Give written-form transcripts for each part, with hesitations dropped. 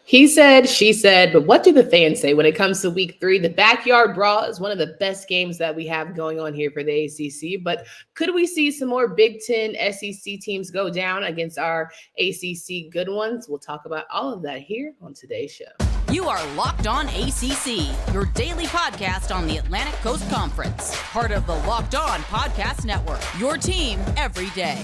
He said, she said, but what do the fans say when it comes to week 3? The backyard brawl is one of the best games that we have going on here for the ACC. But could we see some more Big Ten SEC teams go down against our ACC good ones? We'll talk about all of that here on today's show. You are Locked On ACC, your daily podcast on the Atlantic Coast Conference. Part of the Locked On Podcast Network, your team every day.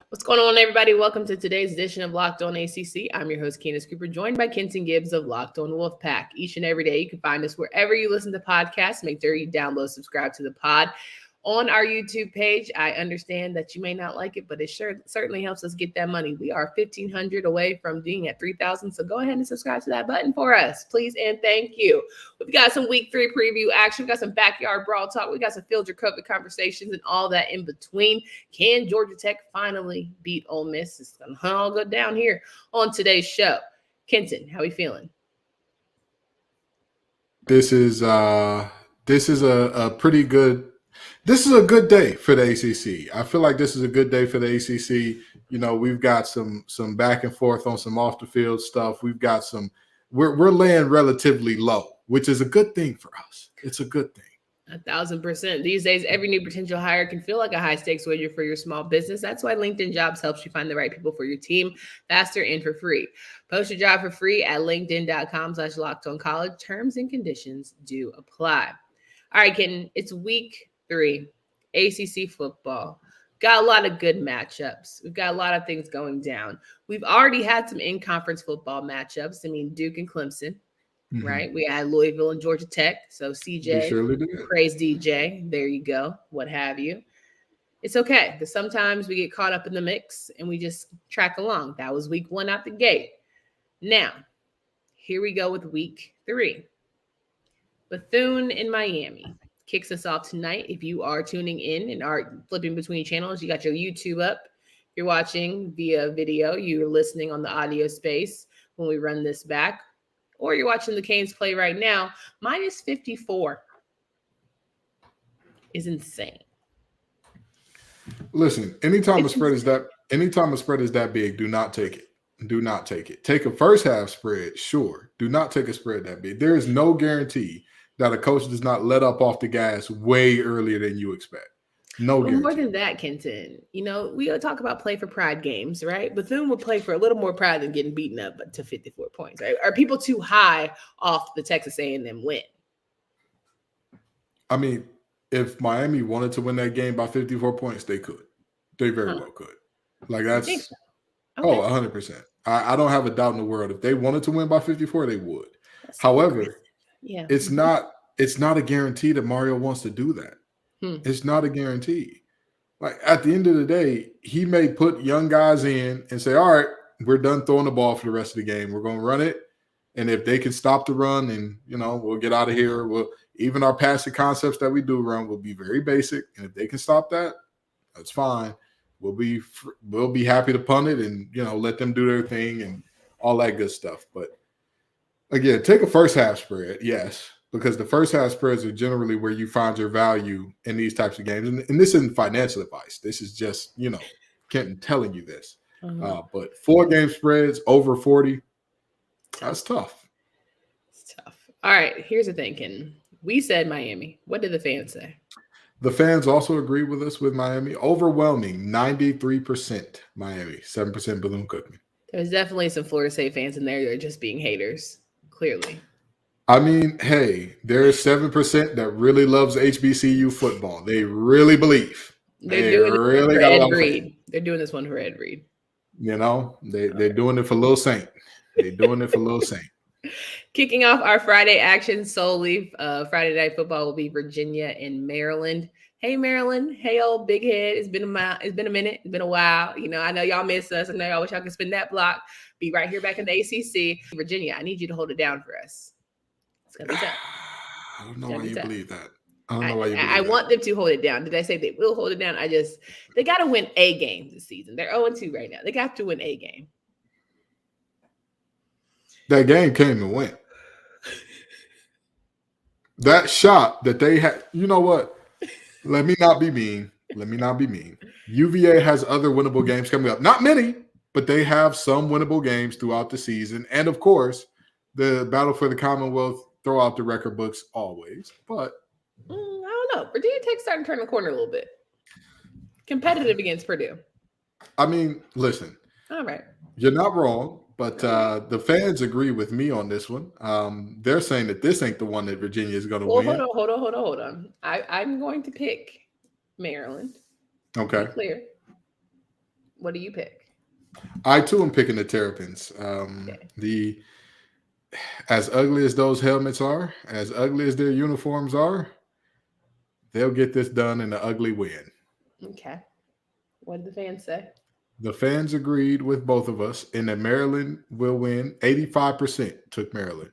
What's going on, everybody? Welcome to today's edition of Locked On ACC. I'm your host, Candace Cooper, joined by Kenton Gibbs of Locked On Wolfpack. Each and every day, you can find us wherever you listen to podcasts. Make sure you download, subscribe to the pod on our YouTube page. I understand that you may not like it, but it certainly helps us get that money. We are 1,500 away from being at 3,000, so go ahead and subscribe to that button for us, please, and thank you. We've got some Week 3 preview action. We've got some backyard brawl talk. We got some Jurkovec conversations and all that in between. Can Georgia Tech finally beat Ole Miss? It's going to all go down here on today's show. Kenton, how are we feeling? This is a pretty good. This is a good day for the ACC. I feel like this is a good day for the ACC. You know, we've got some back and forth on some off the field stuff. We've got we're laying relatively low, which is a good thing for us. It's a good thing. 1,000%. These days, every new potential hire can feel like a high stakes wager for your small business. That's why LinkedIn Jobs helps you find the right people for your team faster and for free. Post your job for free at linkedin.com/lockedoncollege. Terms and conditions do apply. All right, Kenton, it's week 3, ACC football. Got a lot of good matchups. We've got a lot of things going down. We've already had some in-conference football matchups. I mean, Duke and Clemson, right? We had Louisville and Georgia Tech. So CJ, praise DJ. There you go. What have you. It's okay, because sometimes we get caught up in the mix and we just track along. That was week 1 out the gate. Now, here we go with week 3. Bethune in Miami kicks us off tonight. If you are tuning in and are flipping between channels, you got your YouTube up. If you're watching via video, you're listening on the audio space when we run this back, or you're watching the Canes play right now. Minus 54 is insane. Listen, anytime a spread is that big, do not take it. Do not take it. Take a first half spread, sure. Do not take a spread that big. There is no guarantee that a coach does not let up off the gas way earlier than you expect. No guarantee. More than that, Kenton, you know, we talk about play for pride games, right? Bethune would play for a little more pride than getting beaten up to 54 points, right? Are people too high off the Texas A&M win? I mean, if Miami wanted to win that game by 54 points, they could. They very well could. Like that's so. Okay. 100%. I don't have a doubt in the world. If they wanted to win by 54, they would. However, it's not a guarantee that Mario wants to do that. It's not a guarantee. Like at the end of the day, he may put young guys in and say, all right, we're done throwing the ball for the rest of the game. We're going to run it. And if they can stop the run and, you know, we'll get out of here. Even our passing concepts that we do run will be very basic. And if they can stop that, that's fine. We'll be happy to punt it and, you know, let them do their thing and all that good stuff. But again, take a first half spread, yes, because the first half spreads are generally where you find your value in these types of games. And this isn't financial advice. This is just, you know, Kenton telling you this. But 4-game spreads over 40, that's tough. It's tough. All right, here's the thing, Kenton. We said Miami. What did the fans say? The fans also agree with us with Miami. Overwhelming, 93% Miami, 7% Bethune-Cookman. There's definitely some Florida State fans in there that are just being haters, clearly. I mean, hey, there's 7% that really loves HBCU football. They really believe. They're doing this one for Ed Reed. You know, they're doing it for Lil Saint. They're doing it for Lil Saint. Kicking off our Friday action solely, Friday Night Football will be Virginia and Maryland. Hey, Maryland. Hey, old big head. It's been a minute. It's been a while. You know, I know y'all miss us. I know y'all wish y'all could spin that block. Be right here back in the ACC. Virginia, I need you to hold it down for us. It's going to be tough. I don't know why you believe that. I want them to hold it down. Did I say they will hold it down? They got to win a game this season. They're 0-2 right now. They got to win a game. That game came and went. That shot that they had, you know what? Let me not be mean. UVA has other winnable games coming up. Not many, but they have some winnable games throughout the season. And of course, the battle for the Commonwealth throw out the record books always. But I don't know. Virginia Tech's starting to turn the corner a little bit. Competitive against Purdue. I mean, listen. All right. You're not wrong, but the fans agree with me on this one. They're saying that this ain't the one that Virginia is going to win. Hold on. I'm going to pick Maryland. Okay. Be clear. What do you pick? I too am picking the Terrapins. As ugly as those helmets are, as ugly as their uniforms are, they'll get this done in an ugly win. Okay. What did the fans say? The fans agreed with both of us in that Maryland will win. 85% took Maryland.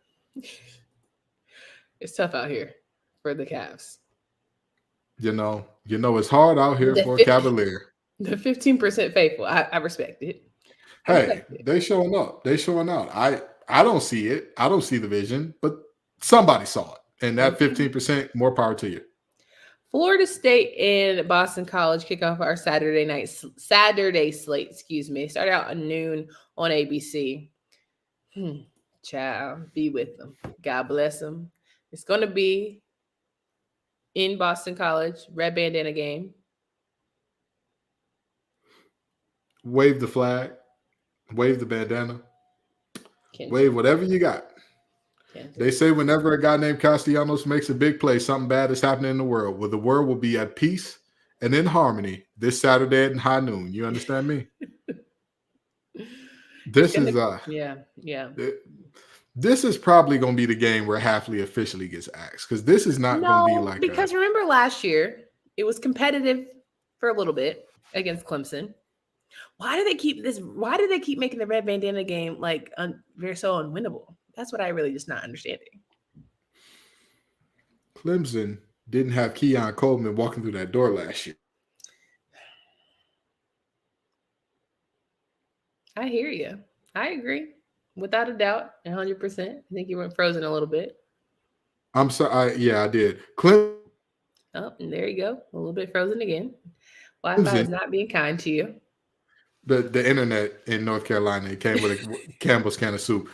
It's tough out here for the Cavs. You know, it's hard out here for a Cavalier. The 15% faithful. I respect it. They showing up. They showing out. I don't see it. I don't see the vision, but somebody saw it. And that 15%, more power to you. Florida State and Boston College kick off our Saturday slate. Start out at noon on ABC. Child, be with them. God bless them. It's going to be in Boston College, red bandana game. Wave the flag. Wave the bandana. Wave whatever you got. They say whenever a guy named Castellanos makes a big play, something bad is happening in the world. Well, the world will be at peace and in harmony this Saturday at high noon. You understand me? This is probably going to be the game where Hafley officially gets axed, because this is not going to be like because remember last year it was competitive for a little bit against Clemson. Why do they keep making the red bandana game like very so unwinnable? That's what I really just not understanding. Clemson didn't have Keon Coleman walking through that door last year. I hear you. I agree. Without a doubt, 100%. I think you went frozen a little bit. I'm sorry. I did. Oh, and there you go. A little bit frozen again. Wi-Fi is not being kind to you. The internet in North Carolina, it came with a Campbell's can of soup.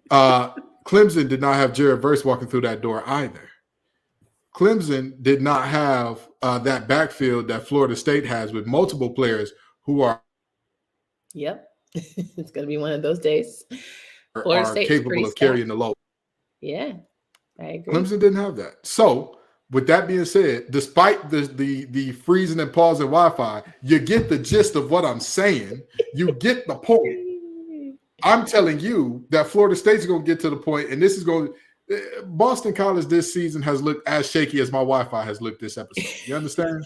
Clemson did not have Jared Verse walking through that door either. Clemson did not have that backfield that Florida State has with multiple players who are. Yep. It's going to be one of those days. Florida State capable of carrying the load. Yeah, I agree. Clemson didn't have that. So, with that being said, despite the freezing and pausing Wi-Fi, you get the gist of what I'm saying. You get the point. I'm telling you that Florida State's going to get to the point, and this is going to – Boston College this season has looked as shaky as my Wi-Fi has looked this episode. You understand?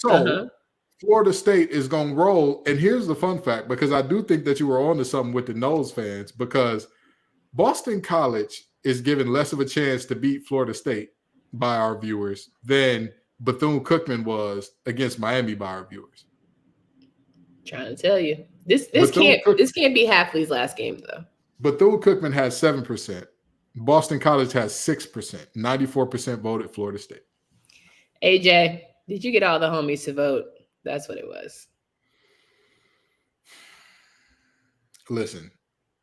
So, Florida State is going to roll, and here's the fun fact, because I do think that you were on to something with the Knowles fans, because Boston College is given less of a chance to beat Florida State by our viewers than Bethune-Cookman was against Miami by our viewers. Trying to tell you. This can't be Hafley's last game, though. Bethune-Cookman has 7%. Boston College has 6%. 94% voted Florida State. AJ, did you get all the homies to vote? That's what it was. Listen,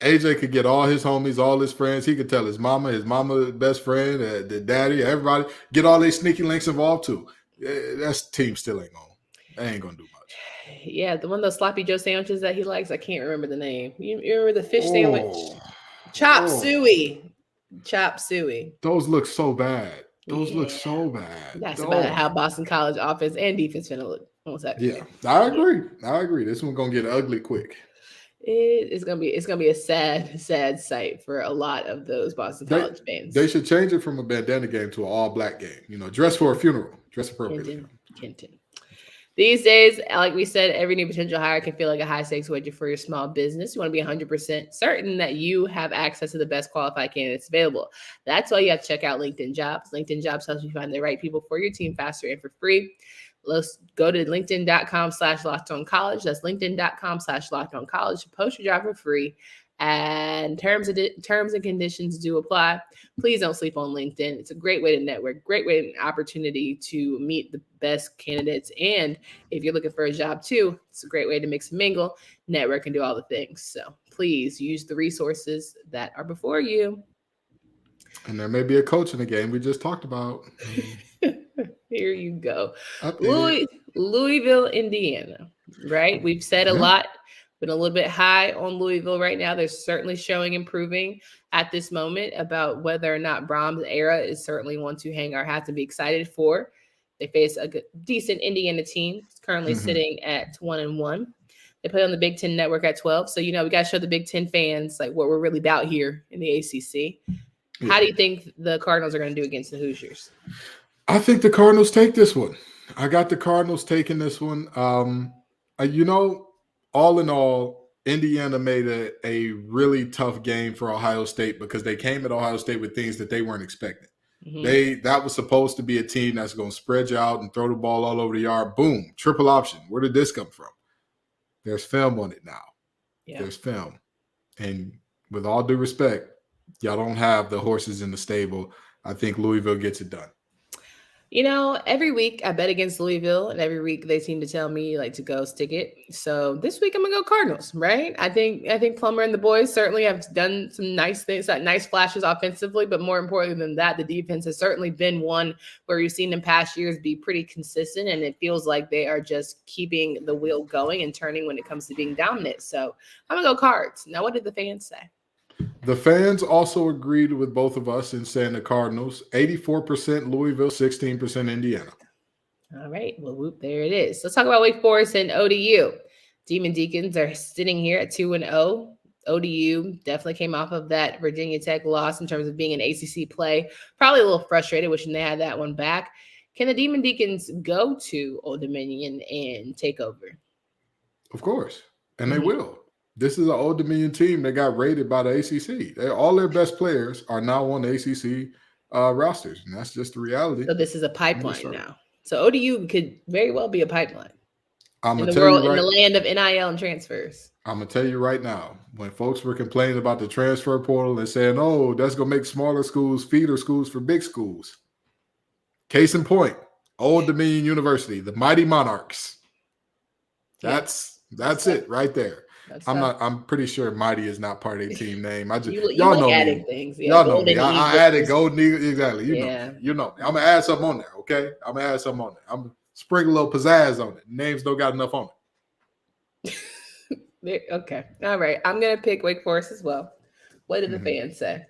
AJ could get all his homies, all his friends. He could tell his mama, best friend, the daddy, everybody. Get all their sneaky links involved too. That team still ain't on. They ain't gonna do much. Yeah, the one of those sloppy Joe sandwiches that he likes. I can't remember the name. You remember the fish sandwich? Chop suey. Chop suey. Those look so bad. Look so bad. That's about how Boston College offense and defense finna look. Yeah, I agree. This one's gonna get ugly quick. It's gonna be a sad sight for a lot of those Boston College fans. They should change it from a bandana game to an all-black game. You know, dress for a funeral. Dress appropriately. Kenton. These days, like we said, every new potential hire can feel like a high-stakes wager for your small business. You want to be 100% certain that you have access to the best qualified candidates available. That's why you have to check out LinkedIn Jobs. LinkedIn Jobs helps you find the right people for your team faster and for free. let's go to linkedin.com/lockedoncollege. That's linkedin.com/lockedoncollege. Post your job for free. And terms and conditions do apply. Please don't sleep on LinkedIn. It's a great way to network, great way, an opportunity to meet the best candidates. And if you're looking for a job too, it's a great way to mix and mingle, network, and do all the things. So please use the resources that are before you. And there may be a coach in the game we just talked about. Here you go. Louisville, Indiana, right? We've said a lot. Been a little bit high on Louisville right now. They're certainly showing improving at this moment. About whether or not Brahms' era is certainly one to hang our hats and be excited for. They face a decent Indiana team. It's currently sitting at 1-1. They play on the Big Ten Network at 12. So, we got to show the Big Ten fans like what we're really about here in the ACC. Yeah. How do you think the Cardinals are going to do against the Hoosiers? I think the Cardinals take this one. I got the Cardinals taking this one. All in all, Indiana made a really tough game for Ohio State because they came at Ohio State with things that they weren't expecting. That was supposed to be a team that's going to spread you out and throw the ball all over the yard. Boom, triple option. Where did this come from? There's film on it now. Yeah. There's film. And with all due respect, y'all don't have the horses in the stable. I think Louisville gets it done. Every week I bet against Louisville, and every week they seem to tell me to go stick it. So this week I'm gonna go Cardinals, right? I think Plummer and the boys certainly have done some nice things, nice flashes offensively, but more importantly than that, the defense has certainly been one where you've seen in past years be pretty consistent, and it feels like they are just keeping the wheel going and turning when it comes to being dominant. So I'm gonna go Cards. Now, what did the fans say? The fans also agreed with both of us in saying the Cardinals, 84% Louisville, 16% Indiana. All right. Well, whoop, there it is. Let's talk about Wake Forest and ODU. Demon Deacons are sitting here at 2-0. ODU definitely came off of that Virginia Tech loss in terms of being an ACC play. Probably a little frustrated, wishing they had that one back. Can the Demon Deacons go to Old Dominion and take over? Of course. And they will. This is an Old Dominion team that got rated by the ACC. All their best players are now on the ACC rosters, and that's just the reality. So this is a pipeline now. So ODU could very well be a pipeline in the land of NIL and transfers. I'm going to tell you right now, when folks were complaining about the transfer portal and saying, oh, that's going to make smaller schools feeder schools for big schools. Case in point, Old Dominion University, the Mighty Monarchs. That's it right there. I'm pretty sure Mighty is not part of a team name. Y'all know me. Things. Yeah, y'all know me. I added Golden Eagle. Exactly. You know me. I'm gonna add something on there. Okay. I'm gonna add something on there. I'm gonna sprinkle a little pizzazz on it. Names don't got enough on it. Okay. All right. I'm gonna pick Wake Forest as well. What did the fans say?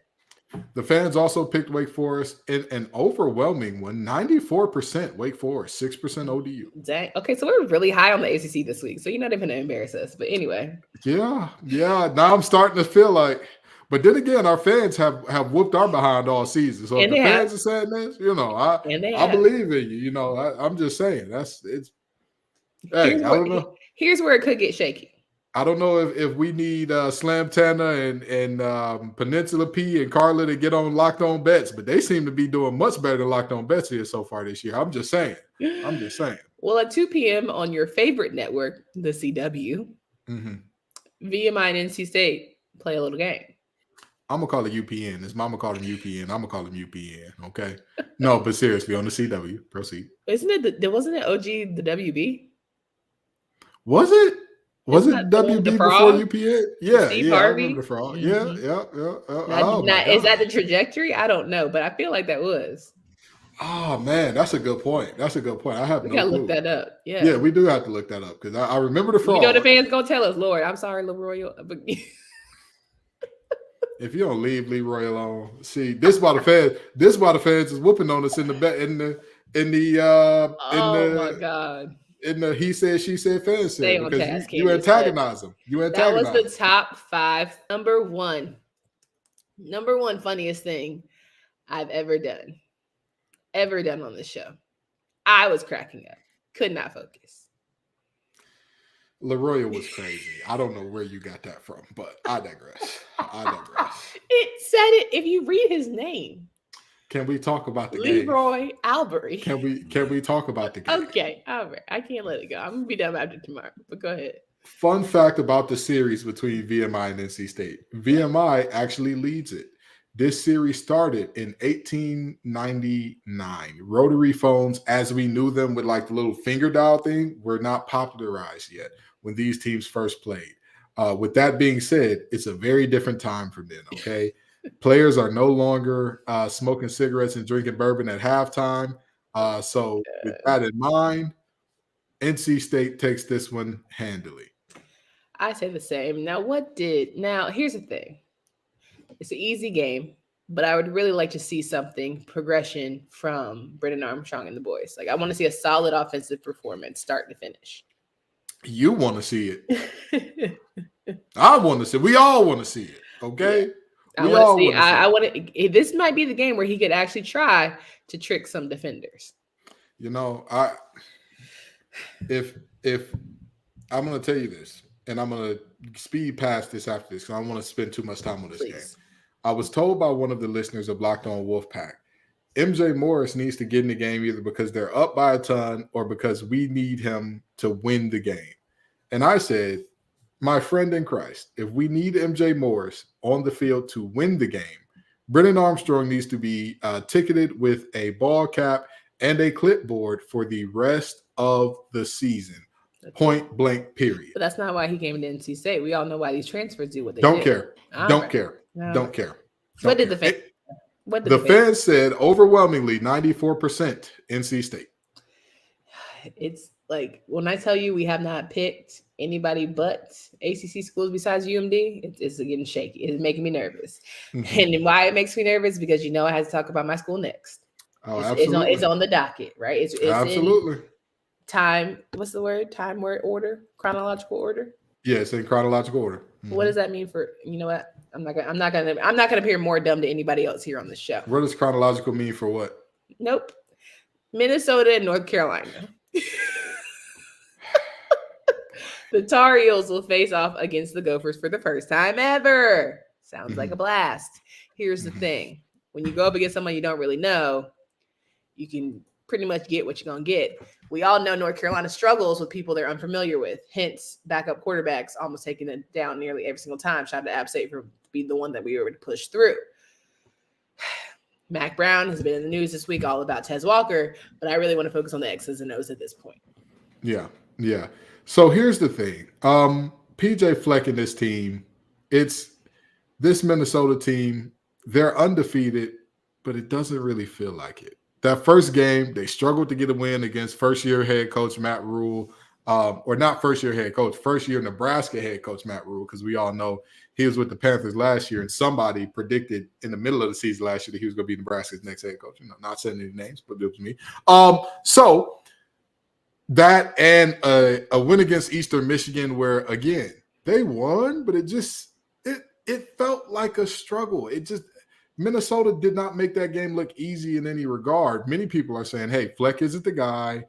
The fans also picked Wake Forest in an overwhelming one, 94% Wake Forest, 6% ODU. Dang. Okay, so we're really high on the ACC this week, so you're not even going to embarrass us. But anyway. Yeah. Now I'm starting to feel like, but then again, our fans have whooped our behind all season. So if the fans are saying this, I believe in you. I'm just saying I don't know. Here's where it could get shaky. I don't know if we need Slam Tana and Peninsula P and Carla to get on Locked On Bets, but they seem to be doing much better than Locked On Bets here so far this year. I'm just saying. Well, at 2 p.m. on your favorite network, the CW, VMI and NC State play a little game. I'm going to call it UPN. His mama called him UPN. I'm going to call him UPN, okay? No, but seriously, on the CW. Proceed. Wasn't it OG the WB? Was it? Was it WB before UPN? Yeah, Steve Harvey? I remember the Frog. Yeah. Is that the trajectory? I don't know, but I feel like that was. Oh man, that's a good point. I have no clue. We gotta look that up. Yeah, we do have to look that up because I remember the Frog. The fans gonna tell us, Lord, I'm sorry, Leroy. If you don't leave Leroy alone, see this why the fans is whooping on us in the my God. In the he said, she said, fan said, because you antagonize them. That was the top 5, number one funniest thing I've ever done on this show. I was cracking up. Could not focus. Leroy was crazy. I don't know where you got that from, but I digress. It said it if you read his name. Can we talk about the game? Leroy Albury. Can we talk about the game? Okay, Albert. I can't let it go. I'm gonna be done after tomorrow. But go ahead. Fun fact about the series between VMI and NC State. VMI actually leads it. This series started in 1899. Rotary phones, as we knew them with like the little finger dial thing, were not popularized yet when these teams first played. With that being said, it's a very different time from then, okay? Players are no longer smoking cigarettes and drinking bourbon at halftime. So with that in mind, NC State takes this one handily. I say the same. Now, here's the thing. It's an easy game, but I would really like to see progression from Brennan Armstrong and the boys. Like, I want to see a solid offensive performance, start to finish. You want to see it. I want to see it. We all want to see it, okay? Yeah. This might be the game where he could actually try to trick some defenders. You know, if I'm going to tell you this, and I'm going to speed past this after this because I don't want to spend too much time on this game. I was told by one of the listeners of Locked On Wolfpack, MJ Morris needs to get in the game either because they're up by a ton or because we need him to win the game. And I said, my friend in Christ, if we need MJ Morris on the field to win the game, Brennan Armstrong needs to be ticketed with a ball cap and a clipboard for the rest of the season. Point blank, period. But that's not why he came to NC State. We all know why these transfers do what they Don't do. care. Don't care. What did the fans? The fans said overwhelmingly 94% NC State. It's like when I tell you we have not picked anybody but ACC schools besides UMD, it's getting shaky. It's making me nervous. Mm-hmm. And why it makes me nervous? Because I have to talk about my school next. Oh, absolutely. It's on the docket, right? It's absolutely. What's the word? Time word order? Chronological order? Yeah, it's in chronological order. Mm-hmm. What does that mean for, you know what? I'm not gonna appear more dumb to anybody else here on the show. What does chronological mean for what? Nope. Minnesota and North Carolina. The Tar Heels will face off against the Gophers for the first time ever. Sounds like a blast. Here's the thing. When you go up against someone you don't really know, you can pretty much get what you're going to get. We all know North Carolina struggles with people they're unfamiliar with. Hence, backup quarterbacks almost taking it down nearly every single time. Shout out to App State for being the one that we were able to push through. Mac Brown has been in the news this week all about Tez Walker, but I really want to focus on the X's and O's at this point. Yeah. So here's the thing. PJ Fleck and this team, it's this Minnesota team, they're undefeated, but it doesn't really feel like it. That first game, they struggled to get a win against first-year head coach Matt Rule, or not first-year head coach, first-year Nebraska head coach Matt Rule, because we all know he was with the Panthers last year, and somebody predicted in the middle of the season last year that he was going to be Nebraska's next head coach. Not saying any names, but it was me. So that and a win against Eastern Michigan where, again, they won, but it felt like a struggle. Minnesota did not make that game look easy in any regard. Many people are saying, hey, Fleck isn't the guy.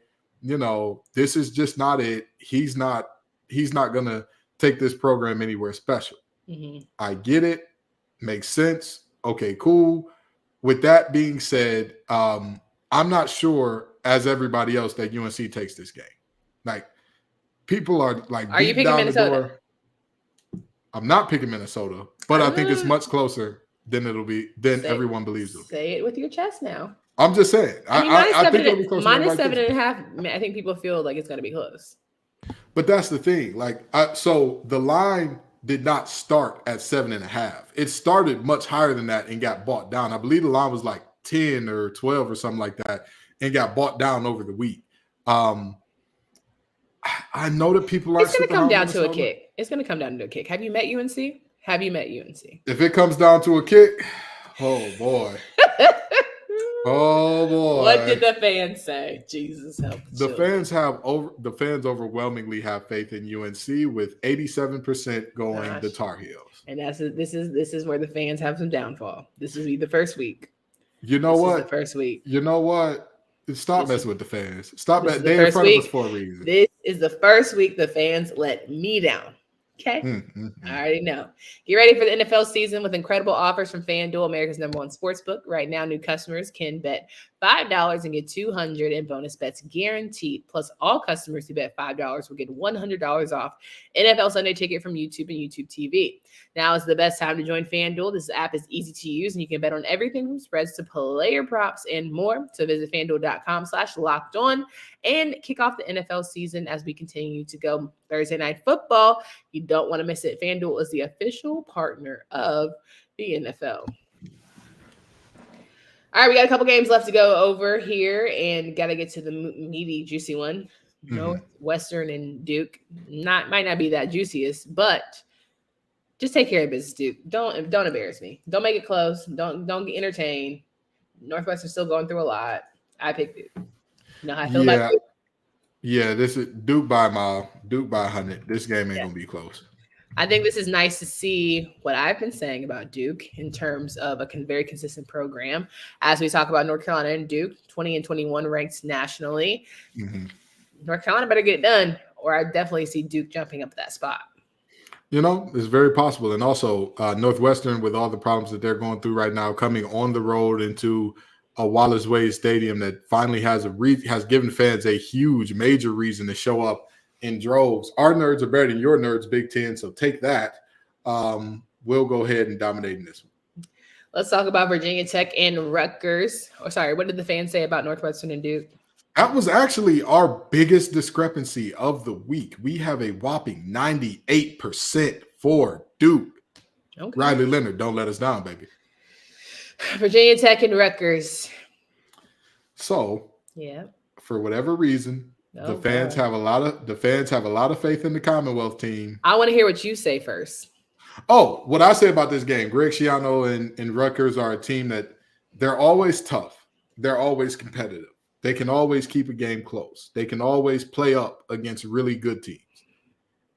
This is just not it. He's not going to take this program anywhere special. Mm-hmm. I get it. Makes sense. Okay, cool. With that being said, I'm not sure, as everybody else, that UNC takes this game. Like, people are like, are you picking Minnesota? I'm not picking Minnesota, but I think it's much closer than everyone believes it. Say it with your chest now. I'm just saying. I think it'll be close. Minus 7.5. I think people feel like it's going to be close. But that's the thing. So the line did not start at 7.5. It started much higher than that and got bought down. I believe the line was like 10 or 12 or something like that and got bought down over the week. I know that people are. It's going to come down to a kick. It's going to come down to a kick. Have you met UNC? If it comes down to a kick, oh boy. Oh boy. What did the fans say? Jesus help. The fans overwhelmingly have faith in UNC with 87% going the Tar Heels. And this is where the fans have some downfall. This is the first week. You know what? The first week. You know what? Stop messing with the fans. Stop that. They're in front of us for a reason. This is the first week the fans let me down. Okay. I already know. Get ready for the NFL season with incredible offers from FanDuel, America's #1 sportsbook. Right now, new customers can bet $5 and get $200 in bonus bets guaranteed. Plus, all customers who bet $5 will get $100 off NFL Sunday Ticket from YouTube and YouTube TV. Now is the best time to join FanDuel. This app is easy to use, and you can bet on everything from spreads to player props and more. So visit FanDuel.com/lockedon and kick off the NFL season as we continue to go Thursday Night Football. You don't want to miss it. FanDuel is the official partner of the NFL. All right, we got a couple games left to go over here, and got to get to the meaty, juicy one. Northwestern and Duke might not be that juiciest, but just take care of business, Duke. Don't embarrass me. Don't make it close. Don't get entertained. Northwestern's still going through a lot. I picked Duke. You know how I feel about Duke? Yeah, this is Duke by a mile, Duke by 100. This game ain't gonna be close. I think this is nice to see what I've been saying about Duke in terms of a very consistent program. As we talk about North Carolina and Duke, 20 and 21 ranked nationally. North Carolina better get it done, or I definitely see Duke jumping up that spot. You know, it's very possible. And also Northwestern, with all the problems that they're going through right now, coming on the road into a Wallace Wade Stadium that finally has given fans a huge, major reason to show up in droves. Our nerds are better than your nerds, Big Ten, so take that. We'll go ahead and dominate in this one. Let's talk about Virginia Tech and Rutgers. What did the fans say about Northwestern and Duke? That was actually our biggest discrepancy of the week. We have a whopping 98% for Duke. Okay. Riley Leonard, don't let us down, baby. Virginia Tech and Rutgers. So, for whatever reason, the fans have a lot of faith in the Commonwealth team. I want to hear what you say first. Oh, what I say about this game, Greg Schiano and Rutgers are a team that they're always tough. They're always competitive. They can always keep a game close. They can always play up against really good teams.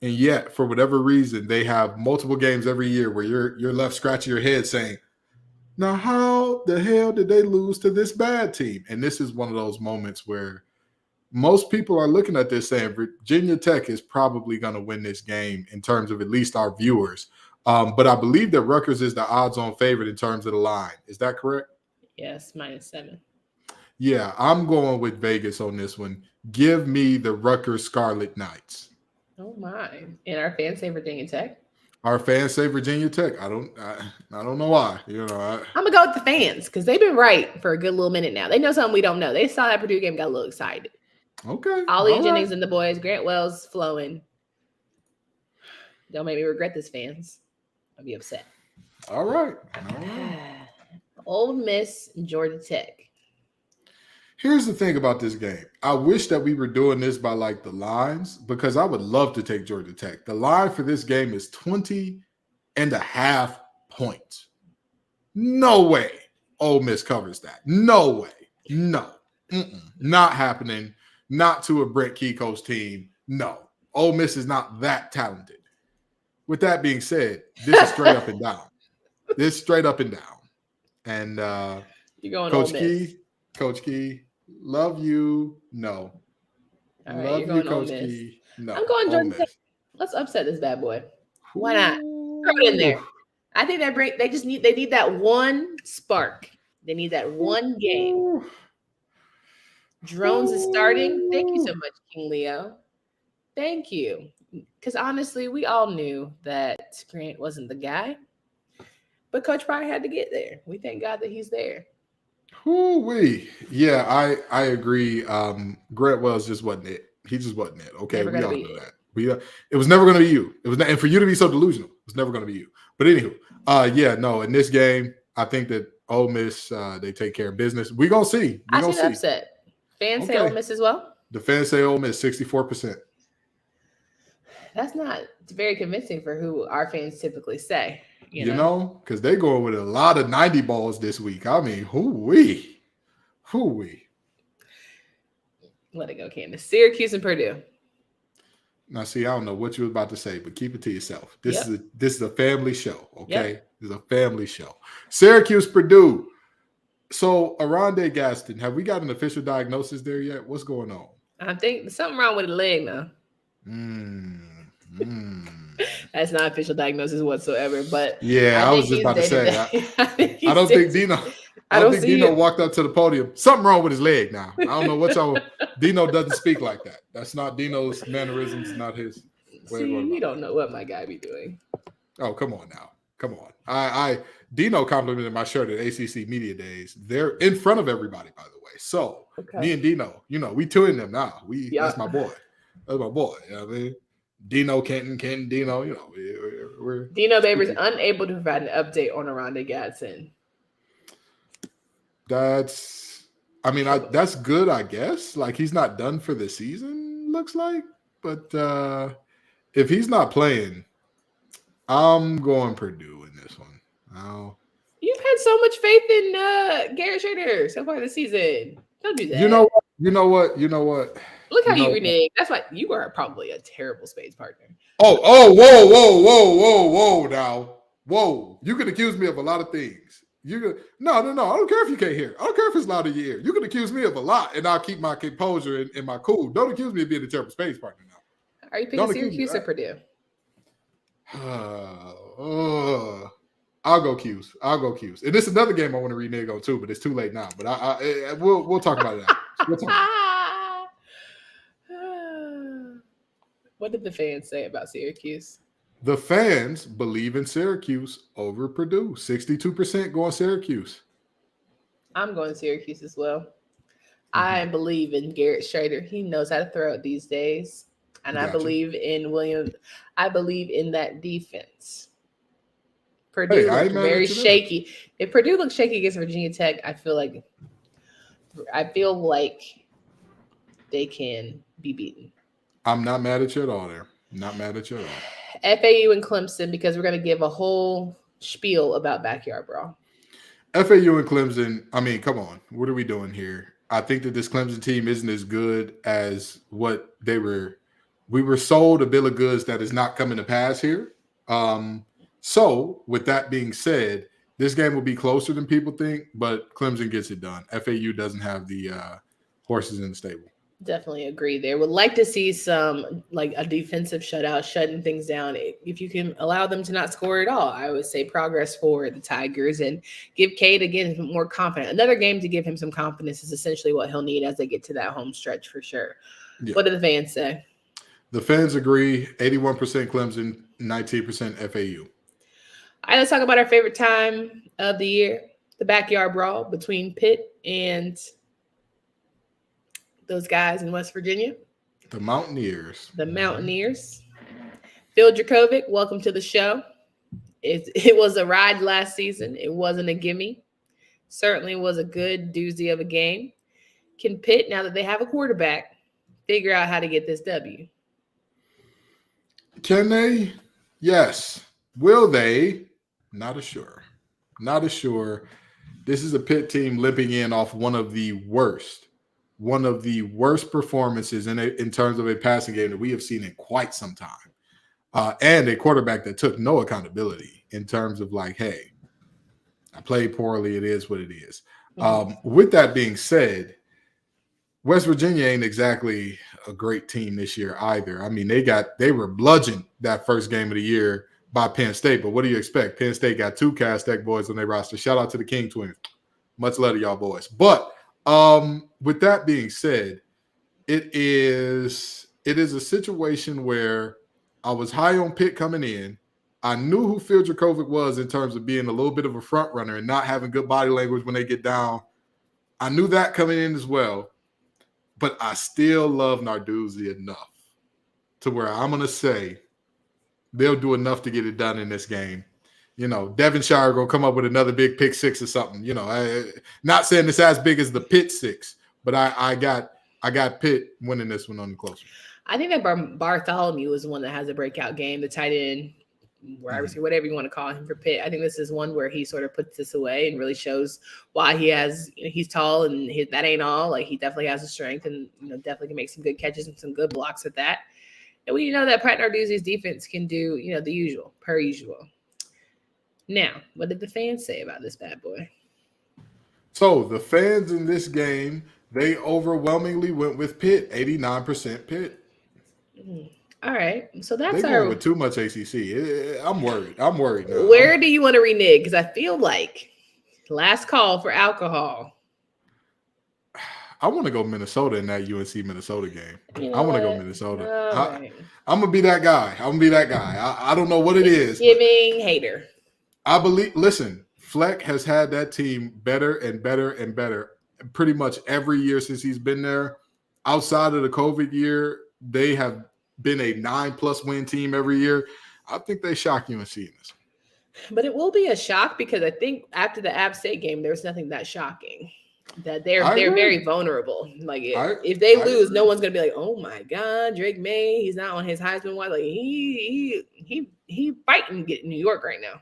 And yet, for whatever reason, they have multiple games every year where you're left scratching your head saying, now, how the hell did they lose to this bad team? And this is one of those moments where most people are looking at this saying Virginia Tech is probably going to win this game in terms of at least our viewers. But I believe that Rutgers is the odds-on favorite in terms of the line. Is that correct? Yes, -7. Yeah, I'm going with Vegas on this one. Give me the Rutgers Scarlet Knights. Oh, my. And our fans say Virginia Tech? Our fans say Virginia Tech. I don't know why. You know, I'm gonna go with the fans because they've been right for a good little minute now. They know something we don't know. They saw that Purdue game, got a little excited. Okay. Ollie Jennings and the boys, Grant Wells flowing. Don't make me regret this, fans. I'll be upset. All right. Ole Miss and Georgia Tech. Here's the thing about this game. I wish that we were doing this by like the lines because I would love to take Georgia Tech. The line for this game is 20.5 points. No way Ole Miss covers that. No way. No. Not happening. Not to a Brent Kiko's team. No. Ole Miss is not that talented. With that being said, this is straight up and down. This is straight up and down. And you're going Coach Key, love you. No. All right, love you, Coach Key. No. I'm going Georgia Tech. Let's upset this bad boy. Why not? Throw it in there. I think they need that one spark. They need that one game. Drones is starting. Thank you so much, King Leo. Thank you. Because honestly, we all knew that Grant wasn't the guy. But Coach Pryor had to get there. We thank God that he's there. Yeah, I agree. Grant Wells just wasn't it. He just wasn't it. Okay, we all know that. It was never going to be you. It was, and for you to be so delusional, it was never going to be you. But anywho, in this game, I think that Ole Miss they take care of business. We're gonna see. I see the upset. Fans say Ole Miss as well. The fans say Ole Miss 64%. That's not very convincing for who our fans typically say. You know, because they going with a lot of 90 balls this week. I mean, hoo-wee. Let it go, Candace. Syracuse and Purdue. Now, see, I don't know what you were about to say, but keep it to yourself. This is a family show, okay? Yep. This is a family show. Syracuse, Purdue. So, Aronde Gaston, have we got an official diagnosis there yet? What's going on? I think there's something wrong with the leg now. That's not official diagnosis whatsoever. But yeah, I was just about to say. I don't think Dino. I don't think Dino walked up to the podium. Something wrong with his leg now. I don't know what y'all. Dino doesn't speak like that. That's not Dino's mannerisms. Not his. See, you don't know what my guy be doing. Oh, come on now. Come on. Dino complimented my shirt at ACC Media Days. They're in front of everybody, by the way. So me and Dino, we two in them now. That's my boy. That's my boy. You know what I mean? Dino, Kenton, Dino, we're Dino Babers unable to provide an update on Aranda Gadsden. That's good, I guess. Like, he's not done for the season, looks like. But if he's not playing, I'm going Purdue in this one. You've had so much faith in Garrett Schrader so far this season. Don't do that. You know what? Look how you renege. That's why you are probably a terrible space partner. Whoa, now. Whoa. You can accuse me of a lot of things. No. I don't care if you can't hear. I don't care if it's loud in your ear. You can accuse me of a lot, and I'll keep my composure and my cool. Don't accuse me of being a terrible space partner now. Are you picking Syracuse or Purdue? I'll go Q's. And this is another game I want to renege on too, but it's too late now. But we'll talk about it after. What did the fans say about Syracuse? The fans believe in Syracuse over Purdue. 62% going Syracuse. I'm going Syracuse as well. I believe in Garrett Schrader. He knows how to throw it these days. And I believe in Williams. I believe in that defense. Purdue looked very shaky. If Purdue looks shaky against Virginia Tech, I feel like they can be beaten. I'm not mad at you at all there. Not mad at you at all. FAU and Clemson, because we're going to give a whole spiel about Backyard Brawl. FAU and Clemson, I mean, come on. What are we doing here? I think that this Clemson team isn't as good as what they were. We were sold a bill of goods that is not coming to pass here. So, with that being said, this game will be closer than people think, but Clemson gets it done. FAU doesn't have the horses in the stable. Definitely agree there. Would like to see some, like, a defensive shutout, shutting things down. If you can allow them to not score at all, I would say progress for the Tigers and give Cade, again, more confidence. Another game to give him some confidence is essentially what he'll need as they get to that home stretch for sure. Yeah. What do the fans say? The fans agree. 81% Clemson, 19% FAU. All right, let's talk about our favorite time of the year, the Backyard Brawl between Pitt and those guys in West Virginia. The Mountaineers. Phil Jurkovec, welcome to the show. It was a ride last season. It wasn't a gimme. Certainly was a good doozy of a game. Can Pitt, now that they have a quarterback, figure out how to get this W? Can they? Yes. Will they? Not as sure. This is a Pitt team limping in off one of the worst performances in terms of a passing game that we have seen in quite some time. And a quarterback that took no accountability in terms of, like, hey, I played poorly. It is what it is. With that being said, West Virginia ain't exactly a great team this year either. I mean, they were bludgeoned that first game of the year by Penn State, but what do you expect? Penn State got 2 Cass Tech boys on their roster. Shout out to the King twins. Much love to y'all boys. But with that being said, it is a situation where I was high on Pitt coming in. I knew who Phil Jurkovec was in terms of being a little bit of a front runner and not having good body language when they get down. I knew that coming in as well. But I still love Narduzzi enough to where I'm going to say they'll do enough to get it done in this game. Devonshire going to come up with another big pick 6 or something. Not saying it's as big as the Pitt 6, but I got Pitt winning this one on the close. I think that Bartholomew is one that has a breakout game, the tight end, whatever you want to call him for Pitt. I think this is one where he sort of puts this away and really shows why he's tall and that ain't all. Like, he definitely has the strength and definitely can make some good catches and some good blocks at that. And we know that Pat Narduzzi's defense can do the usual, per usual. Now, what did the fans say about this bad boy? So the fans in this game, they overwhelmingly went with Pitt, 89% Pitt. All right. So that's They going with too much ACC. I'm worried. I'm worried now. Where do you want to renege? Because I feel like last call for alcohol. I want to go Minnesota in that UNC Minnesota game. You know I want to go Minnesota. Right. I'm going to be that guy. I don't know what it is. Giving hater. I believe, listen, Fleck has had that team better and better and better pretty much every year since he's been there. Outside of the COVID year, they have been a 9+ win team every year. I think they shock UNC in this. But it will be a shock because I think after the App State game, there was nothing that shocking. That they're very vulnerable. Like if they lose, no one's gonna be like, "Oh my God, Drake May, he's not on his Heisman watch." Like he fighting to get New York right now.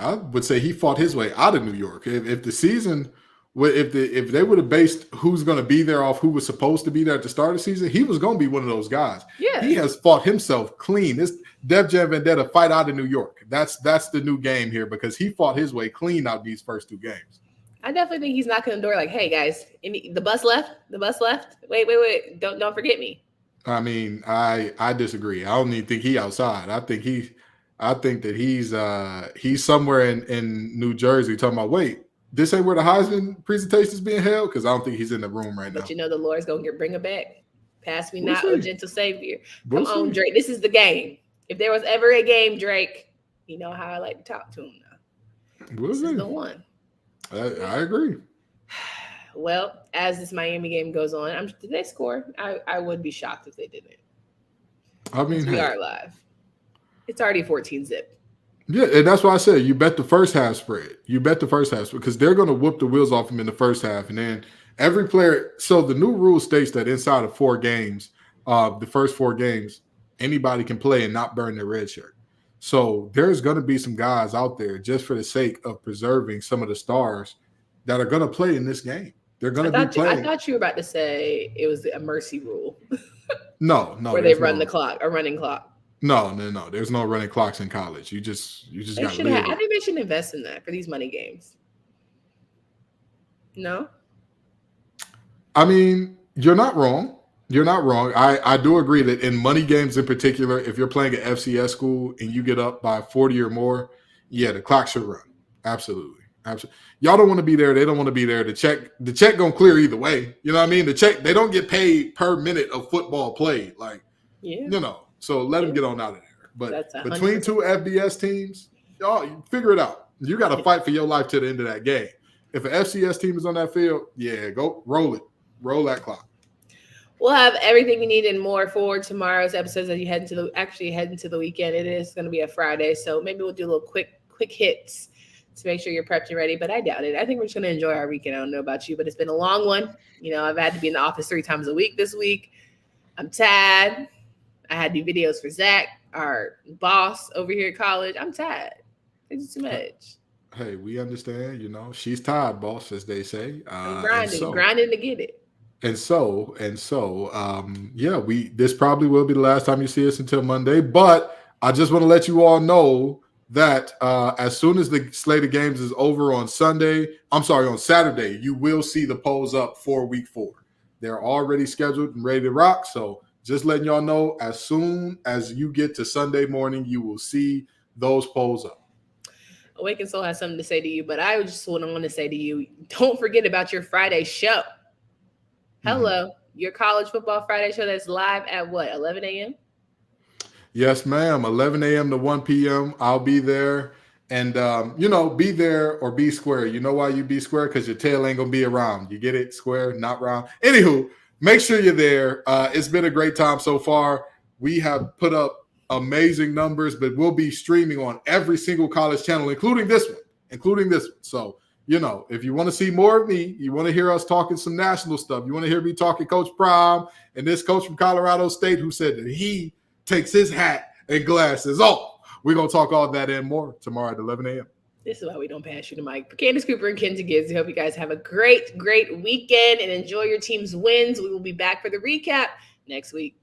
I would say he fought his way out of New York. If the season, if they would have based who's going to be there off who was supposed to be there at the start of the season, he was going to be one of those guys. Yeah, he has fought himself clean. This Def Jam Vendetta fight out of New York. That's the new game here because he fought his way clean out these first 2 games. I definitely think he's knocking on the door like, "Hey guys, the bus left. Wait, don't forget me." I mean, I disagree. I don't even think he outside. I think that he's somewhere in New Jersey talking about, wait, this ain't where the Heisman presentation is being held? Because I don't think he's in the room right now. But you know the Lord's going to bring him back. Pass me not, O gentle Savior. Come on, Drake. This is the game. If there was ever a game, Drake, you know how I like to talk to him now. This is the one. I agree. Well, as this Miami game goes on, did they score? I would be shocked if they didn't. I mean, we are live. It's already 14-zip. Yeah, and that's why I said you bet the first half spread. You bet the first half spread because they're going to whoop the wheels off them in the first half, and then every player. So the new rule states that inside of 4 games, the first 4 games, anybody can play and not burn their red shirt. So there's going to be some guys out there just for the sake of preserving some of the stars that are going to play in this game. They're going to be playing. I thought you were about to say it was a mercy rule. No. Where they run the clock, a running clock. No. There's no running clocks in college. You just got to live. I think they should invest in that for these money games. No? I mean, you're not wrong. You're not wrong. I do agree that in money games in particular, if you're playing at FCS school and you get up by 40 or more, yeah, the clock should run. Absolutely. Y'all don't want to be there. They don't want to be there. The check gonna clear either way. You know what I mean? The check, they don't get paid per minute of football played. Like, so let them get on out of there. But between 2 FBS teams, y'all figure it out. You got to fight for your life to the end of that game. If an FCS team is on that field, yeah, go roll it. Roll that clock. We'll have everything we need and more for tomorrow's episodes as you head into the weekend. It is going to be a Friday, so maybe we'll do a little quick hits to make sure you're prepped and ready, but I doubt it. I think we're just going to enjoy our weekend. I don't know about you, but it's been a long one. You know, I've had to be in the office 3 times a week this week. I'm tired. I had to do videos for Zach, our boss over here at college. I'm tired. It's too much. Hey, we understand. You know, she's tired, boss, as they say. I'm grinding to get it. And so, this probably will be the last time you see us until Monday. But I just want to let you all know that as soon as the slate of games is over on Saturday, you will see the polls up for week 4. They're already scheduled and ready to rock. So just letting y'all know, as soon as you get to Sunday morning, you will see those polls up. Awakened Soul has something to say to you, but I just want to say to you, don't forget about your Friday show. Hello, your college football Friday show that's live at what, 11 a.m.? Yes, ma'am. 11 a.m. to 1 p.m. I'll be there. And, be there or be square. You know why you be square? Because your tail ain't going to be around. You get it? Square, not round. Anywho, make sure you're there. It's been a great time so far. We have put up amazing numbers, but we'll be streaming on every single college channel, including this one. So, if you want to see more of me, you want to hear us talking some national stuff, you want to hear me talking Coach Prime and this coach from Colorado State who said that he takes his hat and glasses off. We're going to talk all that and more tomorrow at 11 a.m. This is why we don't pass you the mic. For Candace Cooper and Kenzie Gibbs, I hope you guys have a great, great weekend and enjoy your team's wins. We will be back for the recap next week.